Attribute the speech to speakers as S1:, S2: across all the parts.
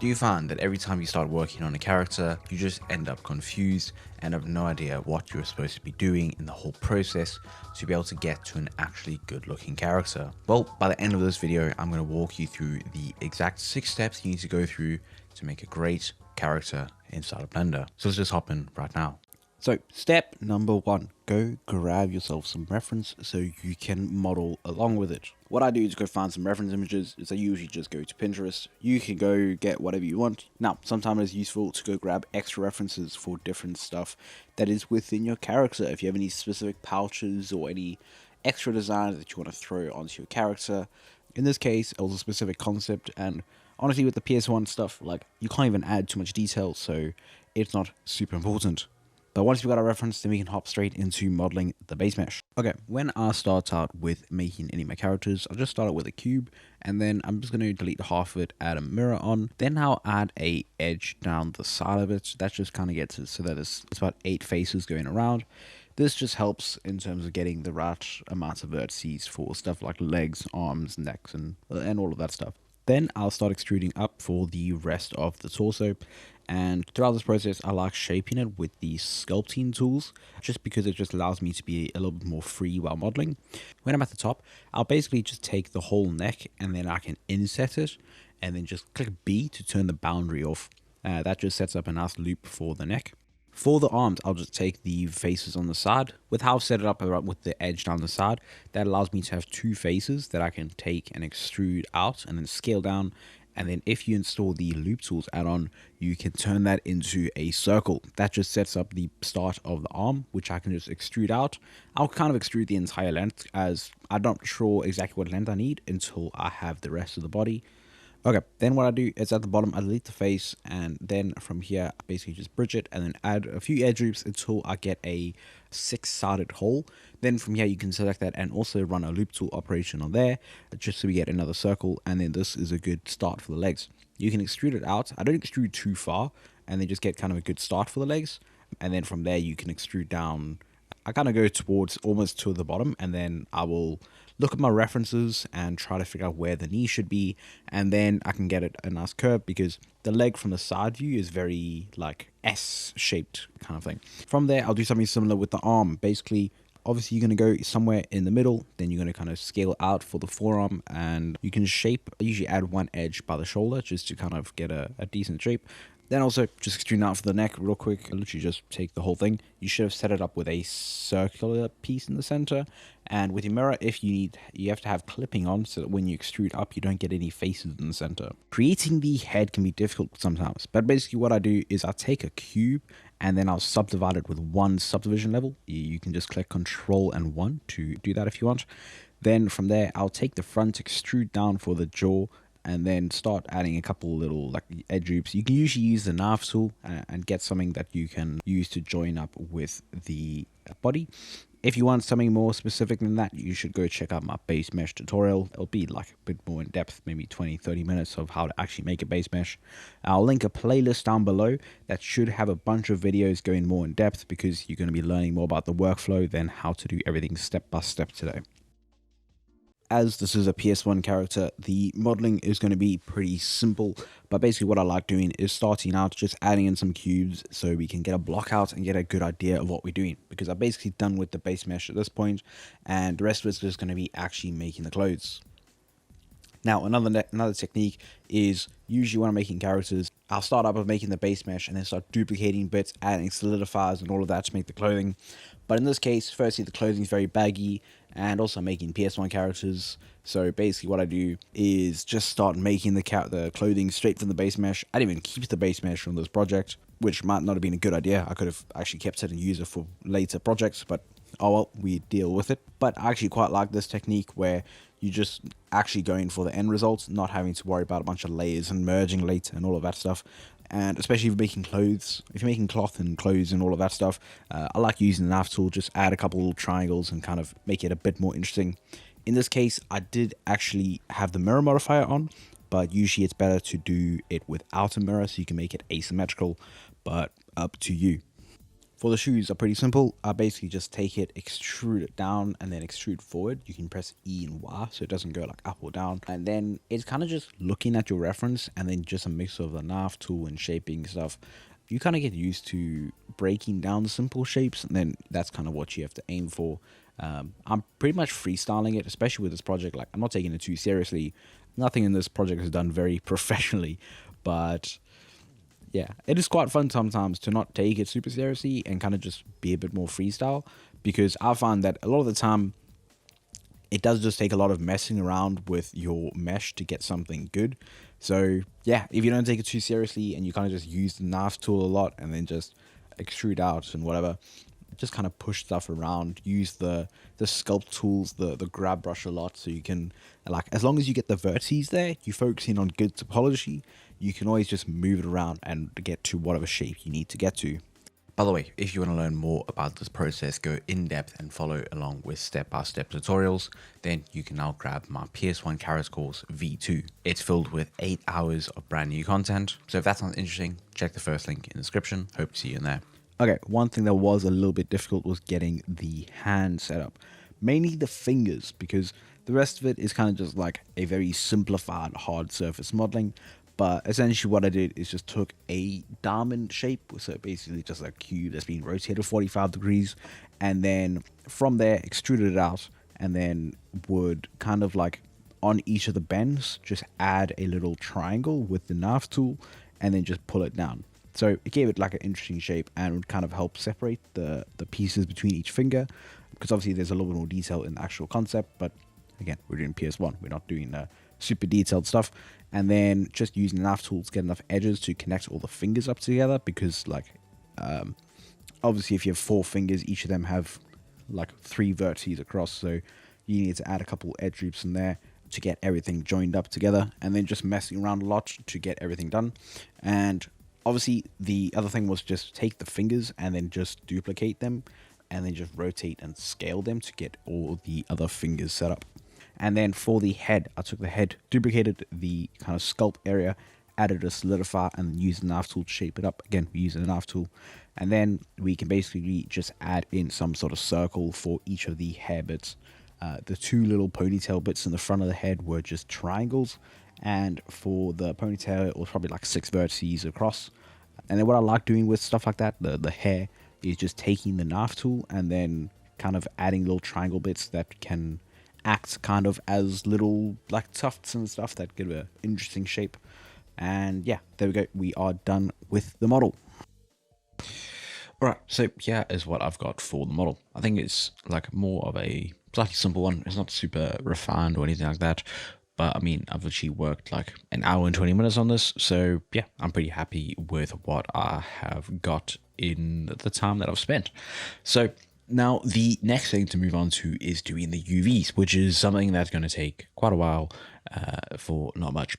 S1: Do you find that every time you start working on a character, you just end up confused and have no idea what you're supposed to be doing in the whole process to be able to get to an actually good looking character? Well, by the end of this video, I'm going to walk you through the exact 6 steps you need to go through to make a great character inside of Blender. So let's just hop in right now. So step number 1, go grab yourself some reference so you can model along with it. What I do is go find some reference images. I usually just go to Pinterest. You can go get whatever you want. Now, sometimes it's useful to go grab extra references for different stuff that is within your character. If you have any specific pouches or any extra designs that you want to throw onto your character. In this case, it was a specific concept, and honestly with the PS1 stuff, like, you can't even add too much detail, so it's not super important. But once we've got our reference, then we can hop straight into modeling the base mesh. Okay, when I start out with making any of my characters, I'll just start out with a cube, and then I'm just going to delete half of it, add a mirror on. Then I'll add a edge down the side of it. That just kind of gets it so that it's about 8 faces going around. This just helps in terms of getting the right amount of vertices for stuff like legs, arms, necks, and all of that stuff. Then I'll start extruding up for the rest of the torso, and throughout this process I like shaping it with the sculpting tools just because it just allows me to be a little bit more free while modeling. When I'm at the top, I'll basically just take the whole neck and then I can inset it and then just click B to turn the boundary off. That just sets up a nice loop for the neck. For the arms, I'll just take the faces on the side. With how I've set it up with the edge down the side, that allows me to have 2 faces that I can take and extrude out and then scale down. And then if you install the loop tools add-on, you can turn that into a circle. That just sets up the start of the arm, which I can just extrude out. I'll kind of extrude the entire length, as I'm not sure exactly what length I need until I have the rest of the body. Okay, then what I do is at the bottom, I delete the face, and then from here, I basically just bridge it and then add a few edge loops until I get a 6-sided hole. Then from here, you can select that and also run a loop tool operation on there, just so we get another circle, and then this is a good start for the legs. You can extrude it out. I don't extrude too far, and then just get kind of a good start for the legs, and then from there, you can extrude down. I kind of go towards almost to the bottom, and then I will look at my references and try to figure out where the knee should be, and then I can get it a nice curve because the leg from the side view is very like S-shaped kind of thing. From there, I'll do something similar with the arm. Basically, obviously you're going to go somewhere in the middle, then you're going to kind of scale out for the forearm, and you can shape. I usually add one edge by the shoulder just to kind of get a decent shape. Then also just extrude out for the neck real quick. I literally just take the whole thing. You should have set it up with a circular piece in the center. And with your mirror, if you have to have clipping on so that when you extrude up, you don't get any faces in the center. Creating the head can be difficult sometimes. But basically what I do is I take a cube and then I'll subdivide it with 1 subdivision level. You can just click Control and 1 to do that if you want. Then from there, I'll take the front, extrude down for the jaw, and then start adding a couple little like edge loops. You can usually use the knife tool and get something that you can use to join up with the body. If you want something more specific than that, you should go check out my base mesh tutorial. It'll be like a bit more in depth, maybe 20-30 minutes of how to actually make a base mesh. I'll link a playlist down below that should have a bunch of videos going more in depth because you're going to be learning more about the workflow than how to do everything step by step today. As this is a PS1 character, the modeling is going to be pretty simple, but basically what I like doing is starting out just adding in some cubes so we can get a block out and get a good idea of what we're doing, because I'm basically done with the base mesh at this point, and the rest of it's just going to be actually making the clothes. Now, another technique is usually when I'm making characters, I'll start up with making the base mesh and then start duplicating bits, adding solidifiers and all of that to make the clothing. But in this case, firstly, the clothing is very baggy, and also making PS1 characters. So basically what I do is just start making the clothing straight from the base mesh. I didn't even keep the base mesh from this project, which might not have been a good idea. I could have actually kept it and used it for later projects, but oh well, we deal with it. But I actually quite like this technique where you just actually going for the end result, not having to worry about a bunch of layers and merging later and all of that stuff. And especially if you're making clothes, if you're making cloth and clothes and all of that stuff, I like using the knife tool, just add a couple little triangles and kind of make it a bit more interesting. In this case, I did actually have the mirror modifier on, but usually it's better to do it without a mirror so you can make it asymmetrical, but up to you.
S2: For the shoes are pretty simple. I basically just take it, extrude it down, and then extrude forward. You can press E and Y so it doesn't go like up or down. And then it's kind of just looking at your reference and then just a mix of the knife tool and shaping stuff. You kind of get used to breaking down the simple shapes, and then that's kind of what you have to aim for. I'm pretty much freestyling it, especially with this project. Like, I'm not taking it too seriously. Nothing in this project is done very professionally, but yeah, it is quite fun sometimes to not take it super seriously and kind of just be a bit more freestyle, because I find that a lot of the time it does just take a lot of messing around with your mesh to get something good. So yeah, if you don't take it too seriously and you kind of just use the knife tool a lot and then just extrude out and whatever, just kind of push stuff around, use the sculpt tools, the grab brush a lot, so you can, like, as long as you get the vertices there, you focus in on good topology, you can always just move it around and get to whatever shape you need to get to.
S1: By the way, if you want to learn more about this process, go in depth and follow along with step-by-step tutorials, then you can now grab my PS1 Carrots course V2. It's filled with 8 hours of brand new content. So if that sounds interesting, check the first link in the description. Hope to see you in there.
S2: Okay, one thing that was a little bit difficult was getting the hand set up. Mainly the fingers, because the rest of it is kind of just like a very simplified hard surface modeling. But essentially what I did is just took a diamond shape, so basically just a cube that's been rotated 45 degrees, and then from there extruded it out, and then would kind of like on each of the bends just add a little triangle with the knife tool and then just pull it down. So it gave it like an interesting shape and would kind of help separate the pieces between each finger, because obviously there's a little bit more detail in the actual concept, but again, we're doing PS1, we're not doing super detailed stuff. And then just using the knife tools, get enough edges to connect all the fingers up together, because like obviously if you have 4 fingers, each of them have like 3 vertices across, so you need to add a couple edge loops in there to get everything joined up together, and then just messing around a lot to get everything done. And obviously the other thing was just take the fingers and then just duplicate them and then just rotate and scale them to get all the other fingers set up. And then for the head, I took the head, duplicated the kind of sculpt area, added a solidify, and used the knife tool to shape it up. Again, we use the knife tool. And then we can basically just add in some sort of circle for each of the hair bits. The 2 little ponytail bits in the front of the head were just triangles. And for the ponytail, it was probably like 6 vertices across. And then what I like doing with stuff like that, the hair, is just taking the knife tool and then kind of adding little triangle bits that can act kind of as little like tufts and stuff that give an interesting shape. And yeah, there we go, we are done with the model.
S1: Alright, so here is what I've got for the model. I think it's like more of a slightly simple one. It's not super refined or anything like that, but I mean, I've actually worked like an hour and 20 minutes on this, so yeah, I'm pretty happy with what I have got in the time that I've spent. So now, the next thing to move on to is doing the UVs, which is something that's going to take quite a while for not much.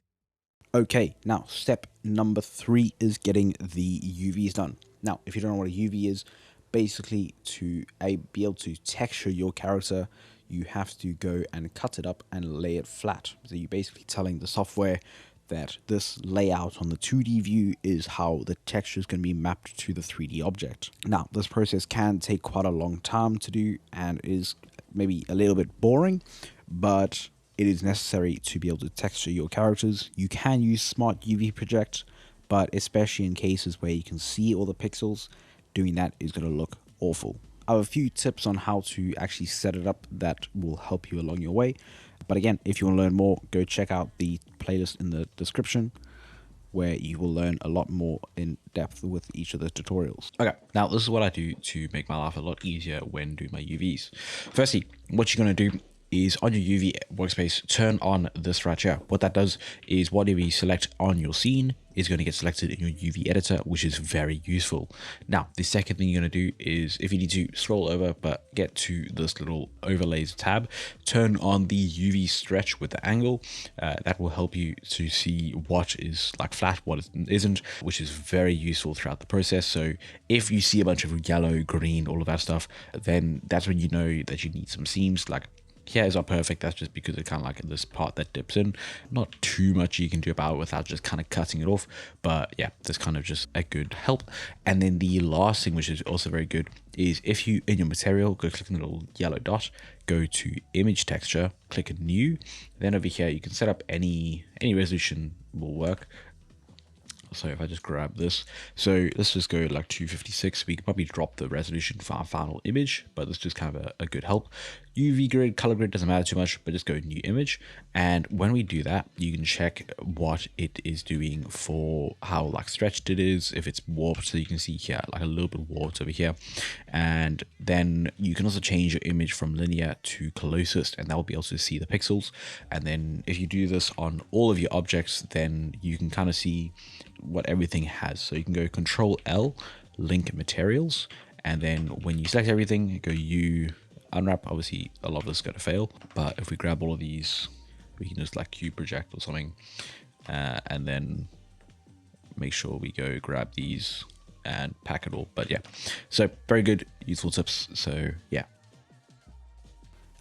S2: Okay, now step number 3 is getting the UVs done. Now, if you don't know what a UV is, basically to be able to texture your character, you have to go and cut it up and lay it flat. So you're basically telling the software that this layout on the 2D view is how the texture is going to be mapped to the 3D object. Now, this process can take quite a long time to do and is maybe a little bit boring, but it is necessary to be able to texture your characters. You can use Smart UV Project, but especially in cases where you can see all the pixels, doing that is going to look awful. I have a few tips on how to actually set it up that will help you along your way. But again, if you want to learn more, go check out the playlist in the description, where you will learn a lot more in depth with each of the tutorials.
S1: Okay, now this is what I do to make my life a lot easier when doing my UVs. Firstly, what you're going to do is on your UV workspace, turn on this right here. What that does is whatever you select on your scene is going to get selected in your UV editor, which is very useful. Now, the second thing you're going to do is, if you need to, scroll over, but get to this little overlays tab, turn on the UV stretch with the angle. That will help you to see what is like flat, what isn't, which is very useful throughout the process. So if you see a bunch of yellow, green, all of that stuff, then that's when you know that you need some seams. Like,
S2: Here is not perfect. That's just because it's kind of like this part that dips in. Not too much you can do about it without just kind of cutting it off. But yeah, that's kind of just a good help. And then the last thing, which is also very good, is if you, in your material, go click on the little yellow dot, go to image texture, click new. Then over here, you can set up any resolution will work. So if I just grab this, so let's just go like 256. We can probably drop the resolution for our final image, but this is just kind of a good help. UV grid, color grid doesn't matter too much, but just go new image. And when we do that, you can check what it is doing for how like stretched it is, if it's warped. So you can see here, like a little bit warped over here. And then you can also change your image from linear to closest, and that will be able to see the pixels. And then if you do this on all of your objects, then you can kind of see what everything has. So you can go Control L, link materials, and then when you select everything, go U, unwrap. Obviously a lot of this is going to fail, but if we grab all of these, we can just like Q project or something, and then make sure we go grab these and pack it all. But yeah, so very good, useful tips. So yeah.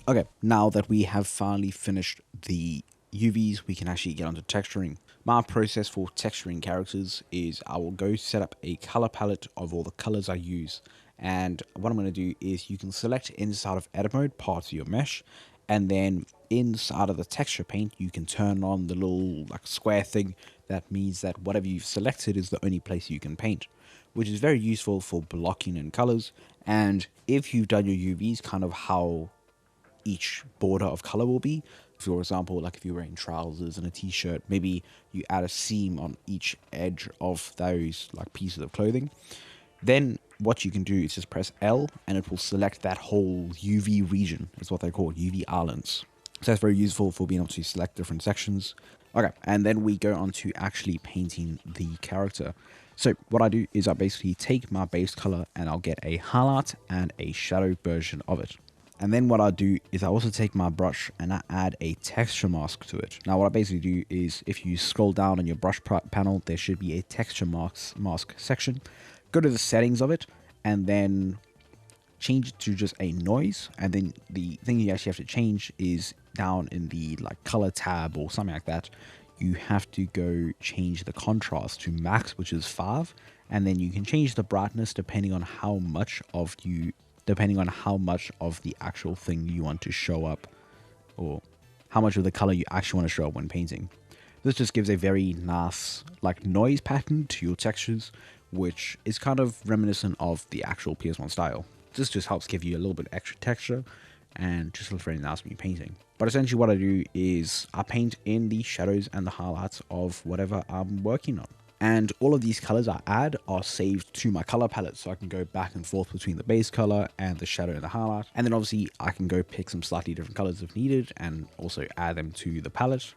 S2: Okay, now that we have finally finished the UVs, we can actually get onto texturing. My process for texturing characters is I will go set up a color palette of all the colors I use. And what I'm going to do is you can select inside of edit mode parts of your mesh, and then inside of the texture paint, you can turn on the little like square thing. That means that whatever you've selected is the only place you can paint, which is very useful for blocking in colors. And if you've done your UVs, kind of how each border of color will be. For example, like if you're wearing trousers and a t-shirt, maybe you add a seam on each edge of those like pieces of clothing. Then what you can do is just press L and it will select that whole UV region. Is what they call UV islands. So that's very useful for being able to select different sections. Okay, and then we go on to actually painting the character. So what I do is I basically take my base color and I'll get a highlight and a shadow version of it. And then what I do is I also take my brush and I add a texture mask to it. Now what I basically do is if you scroll down on your brush panel, there should be a texture mask section. Go to the settings of it and then change it to just a noise. And then the thing you actually have to change is down in the like color tab or something like that. You have to go change the contrast to max, which is 5. And then you can change the brightness depending on how much of the actual thing you want to show up, or how much of the color you actually want to show up when painting. This just gives a very nice like noise pattern to your textures, which is kind of reminiscent of the actual PS1 style. This just helps give you a little bit extra texture and just looks very nice when you're painting. But essentially what I do is I paint in the shadows and the highlights of whatever I'm working on. And all of these colors I add are saved to my color palette, so I can go back and forth between the base color and the shadow and the highlight. And then obviously I can go pick some slightly different colors if needed and also add them to the palette.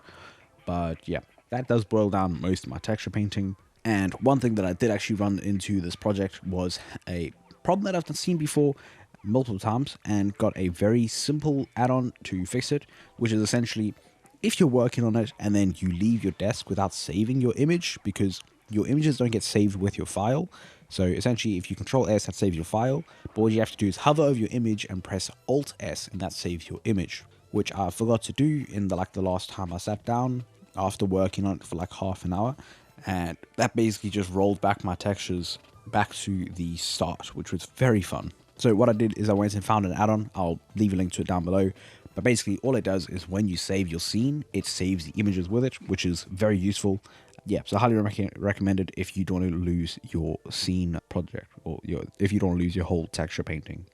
S2: But yeah, that does boil down most of my texture painting. And one thing that I did actually run into this project was a problem that I've seen before multiple times and got a very simple add-on to fix it, which is essentially if you're working on it and then you leave your desk without saving your image, because your images don't get saved with your file. So essentially if you Control S, that saves your file, but what you have to do is hover over your image and press Alt S and that saves your image, which I forgot to do in the last time I sat down after working on it for like half an hour. And that basically just rolled back my textures back to the start, which was very fun. So what I did is I went and found an add-on. I'll leave a link to it down below. But basically all it does is when you save your scene, it saves the images with it, which is very useful. Yeah, so I highly recommend it if you don't want to lose your scene project, or if you don't want to lose your whole texture painting.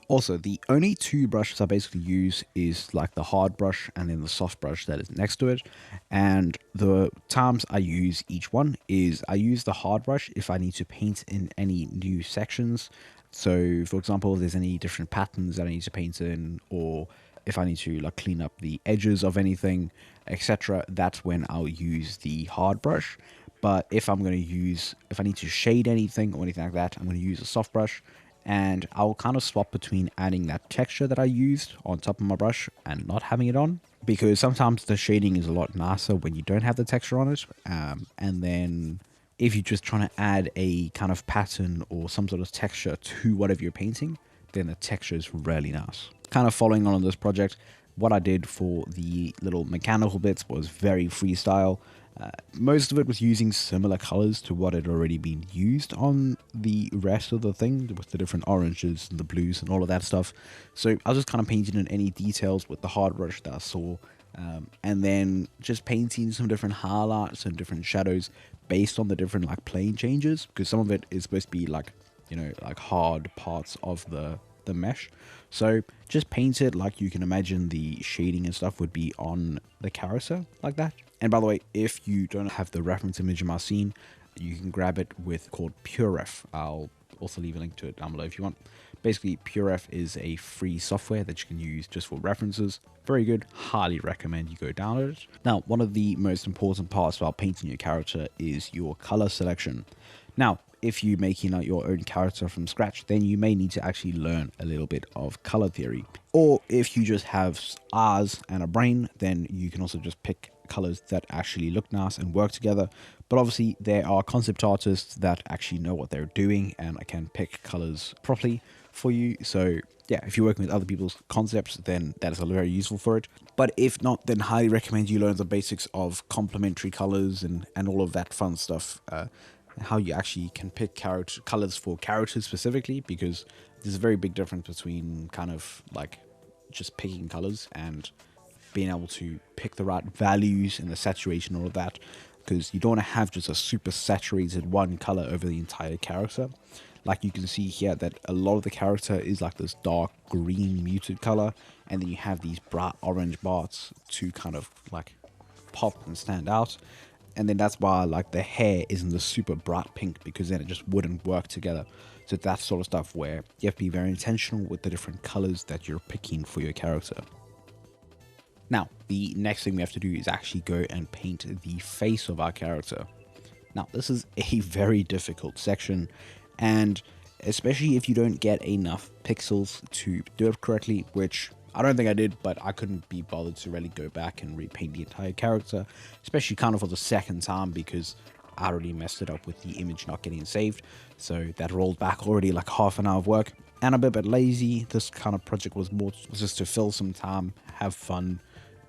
S2: Also, the only two brushes I basically use is like the hard brush and then the soft brush that is next to it. And the times I use each one is I use the hard brush if I need to paint in any new sections. So for example, if there's any different patterns that I need to paint in, or if I need to like clean up the edges of anything, etc., that's when I'll use the hard brush. But if I need to shade anything or anything like that, I'm going to use a soft brush. And I'll kind of swap between adding that texture that I used on top of my brush and not having it on, because sometimes the shading is a lot nicer when you don't have the texture on it. And then if you're just trying to add a kind of pattern or some sort of texture to whatever you're painting, then the texture is really nice. kind of following on this project, what I did for the little mechanical bits was very freestyle. Most of it was using similar colors to what had already been used on the rest of the thing, with the different oranges and the blues and all of that stuff. So I was just kind of painting in any details with the hard brush that I saw, and then just painting some different highlights and different shadows based on the different like plane changes, because some of it is supposed to be like, you know, like hard parts of the mesh. So just paint it like you can imagine the shading and stuff would be on the character, like that. And by the way, if you don't have the reference image in my scene, you can grab it with called PureRef. I'll also leave a link to it down below if you want. Basically, PureRef is a free software that you can use just for references. Very good. Highly recommend you go download it. Now, one of the most important parts about painting your character is your color selection. Now, if you're making out your own character from scratch, then you may need to actually learn a little bit of color theory. Or if you just have eyes and a brain, then you can also just pick colors that actually look nice and work together. But obviously there are concept artists that actually know what they're doing and can pick colors properly for you. So yeah, if you're working with other people's concepts, then that is very useful for it. But if not, then highly recommend you learn the basics of complementary colors and all of that fun stuff. How you actually can pick colors for characters specifically, because there's a very big difference between kind of like just picking colors and being able to pick the right values and the saturation, all of that, because you don't want to have just a super saturated one color over the entire character. Like you can see here that a lot of the character is like this dark green muted color, and then you have these bright orange parts to kind of like pop and stand out. And then that's why like the hair isn't the super bright pink, because then it just wouldn't work together. So that sort of stuff where you have to be very intentional with the different colors that you're picking for your character. Now, the next thing we have to do is actually go and paint the face of our character. Now, this is a very difficult section, and especially if you don't get enough pixels to do it correctly, which I don't think I did, but I couldn't be bothered to really go back and repaint the entire character, especially kind of for the second time, because I already messed it up with the image not getting saved. So that rolled back already like half an hour of work, and I'm a bit lazy. This kind of project was just to fill some time, have fun,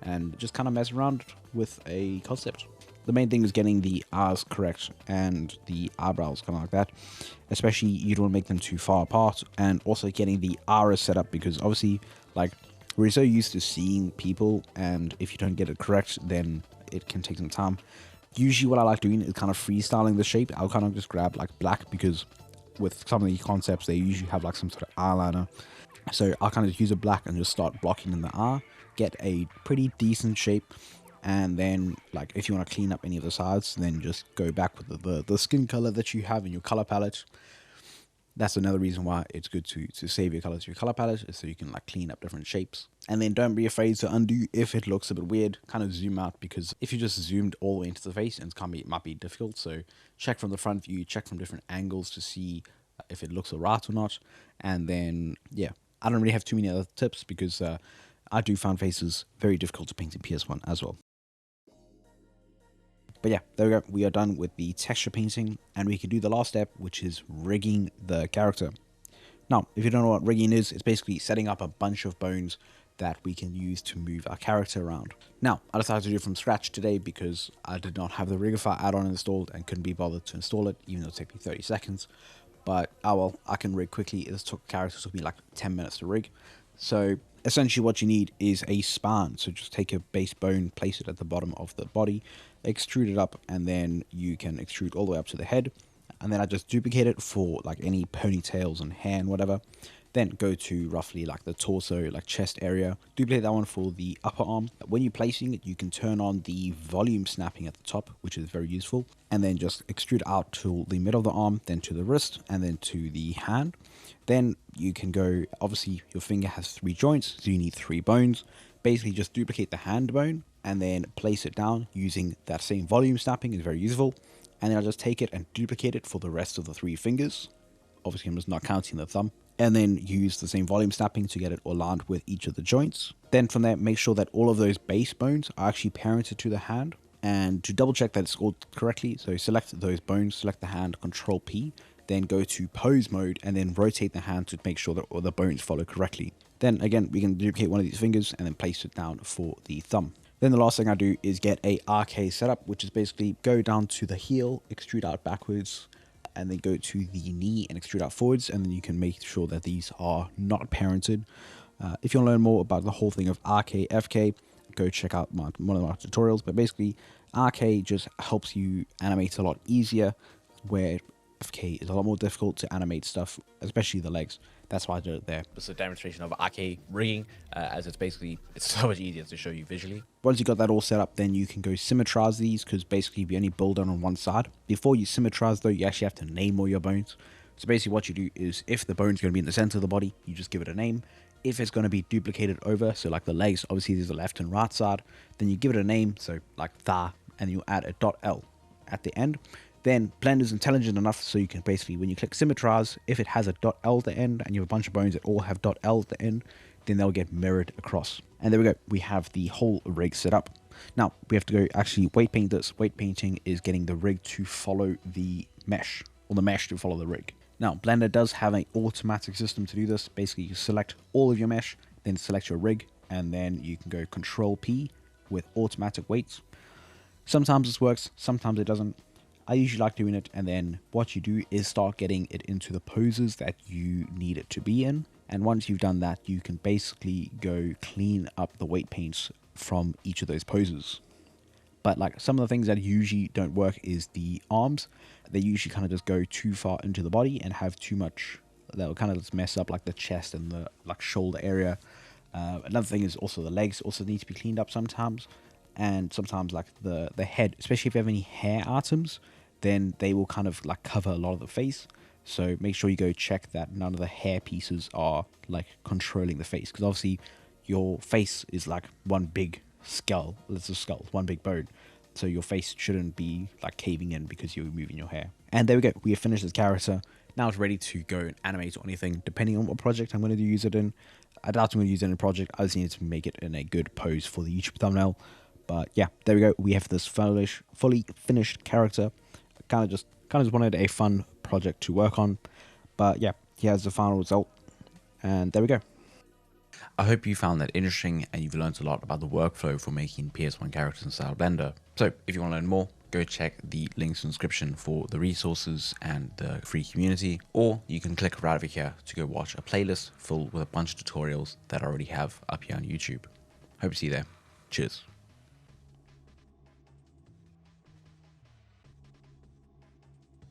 S2: and just kind of mess around with a concept. The main thing is getting the eyes correct and the eyebrows kind of like that. Especially you don't want to make them too far apart, and also getting the iris set up, because obviously like we're so used to seeing people, and if you don't get it correct, then it can take some time. Usually what I like doing is kind of freestyling the shape. I'll kind of just grab like black, because with some of these concepts they usually have like some sort of eyeliner. So I'll kind of use a black and just start blocking in the eye, get a pretty decent shape. And then like if you want to clean up any of the sides, then just go back with the skin color that you have in your color palette. That's another reason why it's good to save your colors to your color palette, is so you can like clean up different shapes. And then don't be afraid to undo if it looks a bit weird. Kind of zoom out, because if you just zoomed all the way into the face, it might be difficult. So check from the front view, check from different angles to see if it looks alright or not. And then yeah, I don't really have too many other tips, because I do find faces very difficult to paint in PS1 as well. But yeah, there we go. We are done with the texture painting, and we can do the last step, which is rigging the character. Now, if you don't know what rigging is, it's basically setting up a bunch of bones that we can use to move our character around. Now, I decided to do it from scratch today because I did not have the Rigify add-on installed and couldn't be bothered to install it, even though it took me 30 seconds. But, oh well, I can rig quickly. This character took me like 10 minutes to rig. So essentially what you need is a spine. So just take a base bone, place it at the bottom of the body, extrude it up, and then you can extrude all the way up to the head. And then I just duplicate it for like any ponytails and hair and whatever. Then go to roughly like the torso, like chest area, duplicate that one for the upper arm. When you're placing it, you can turn on the volume snapping at the top, which is very useful. And then just extrude out to the middle of the arm, then to the wrist, and then to the hand. Then you can go, obviously your finger has 3 joints, so you need 3 bones. Basically just duplicate the hand bone and then place it down using that same volume snapping, is very useful. And then I'll just take it and duplicate it for the rest of the 3 fingers. Obviously I'm just not counting the thumb. And then use the same volume snapping to get it aligned with each of the joints. Then from there, make sure that all of those base bones are actually parented to the hand. And to double check that it's all correctly, so select those bones, select the hand, Control P, then go to pose mode and then rotate the hand to make sure that all the bones follow correctly. Then again, we can duplicate one of these fingers and then place it down for the thumb. Then the last thing I do is get a RK setup, which is basically go down to the heel, extrude out backwards, and then go to the knee and extrude out forwards, and then you can make sure that these are not parented. If you want to learn more about the whole thing of RK, FK, go check out one of my tutorials. But basically, RK just helps you animate a lot easier, where FK is a lot more difficult to animate stuff, especially the legs. That's why I did it there.
S1: It's a demonstration of RK rigging, as it's so much easier to show you visually.
S2: Once you got that all set up, then you can go symmetrize these, because basically we only build on one side. Before you symmetrize though, you actually have to name all your bones. So basically what you do is, if the bone's going to be in the center of the body, you just give it a name. If it's going to be duplicated over, so like the legs, obviously there's the left and right side, then you give it a name, so like thigh, and you add a .l at the end. Then Blender's intelligent enough so you can basically, when you click symmetrize, if it has a .l at the end and you have a bunch of bones that all have .l at the end, then they'll get mirrored across. And there we go, we have the whole rig set up. Now we have to go actually weight paint this. Weight painting is getting the rig to follow the mesh, or the mesh to follow the rig. Now Blender does have an automatic system to do this. Basically you select all of your mesh, then select your rig, and then you can go Control P with automatic weights. Sometimes this works, sometimes it doesn't. I usually like doing it, and then what you do is start getting it into the poses that you need it to be in. And once you've done that, you can basically go clean up the weight paints from each of those poses. But like some of the things that usually don't work is the arms. They usually kind of just go too far into the body and have too much. That'll kind of just mess up like the chest and the like shoulder area. Another thing is also the legs also need to be cleaned up sometimes. And sometimes like the head, especially if you have any hair items, then they will kind of like cover a lot of the face. So make sure you go check that none of the hair pieces are like controlling the face, because obviously your face is like one big skull. It's a skull, one big bone. So your face shouldn't be like caving in because you're moving your hair. And there we go, we have finished this character. Now it's ready to go and animate or anything, depending on what project I'm going to use it in. I doubt I'm going to use it in a project. I just need to make it in a good pose for the YouTube thumbnail. But yeah, there we go. We have this fully finished character. Kind of just wanted a fun project to work on. But yeah, here's the final result. And there we go.
S1: I hope you found that interesting and you've learned a lot about the workflow for making PS1 characters in Style Blender. So if you want to learn more, go check the links in the description for the resources and the free community, or you can click right over here to go watch a playlist full with a bunch of tutorials that I already have up here on YouTube. Hope to see you there. Cheers.